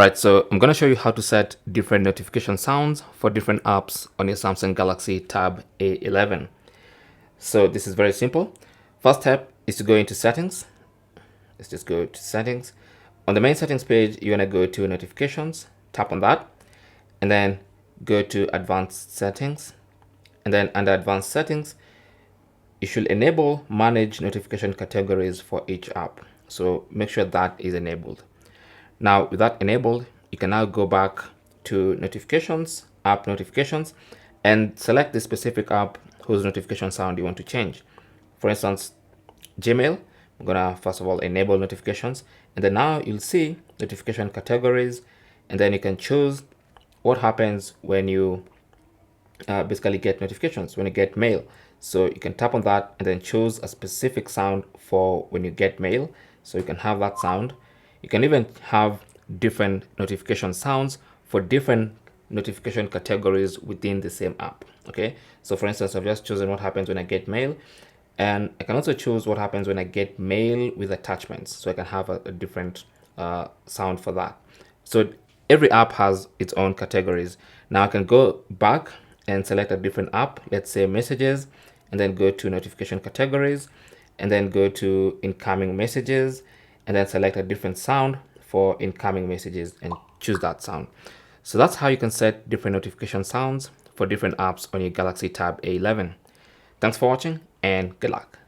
Right, so I'm going to show you how to set different notification sounds for different apps on your Samsung Galaxy Tab A11. So this is very simple. First step is to go into settings. Let's just go to settings. On the main settings page, you want to go to notifications, tap on that, and then go to advanced settings. And then under advanced settings, you should enable manage notification categories for each app. So make sure that is enabled. Now with that enabled, you can now go back to notifications, app notifications, and select the specific app whose notification sound you want to change. For instance, Gmail, I'm gonna first of all enable notifications, and then now you'll see notification categories, and then you can choose what happens when you basically get notifications, when you get mail. So you can tap on that and then choose a specific sound for when you get mail. So you can have that sound. You can even have different notification sounds for different notification categories within the same app. Okay, so for instance, I've just chosen what happens when I get mail, and I can also choose what happens when I get mail with attachments. So I can have a different sound for that. So every app has its own categories. Now I can go back and select a different app, let's say messages, and then go to notification categories, and then go to incoming messages, and then select a different sound for incoming messages and choose that sound. So that's how you can set different notification sounds for different apps on your Galaxy Tab A11. Thanks for watching and good luck.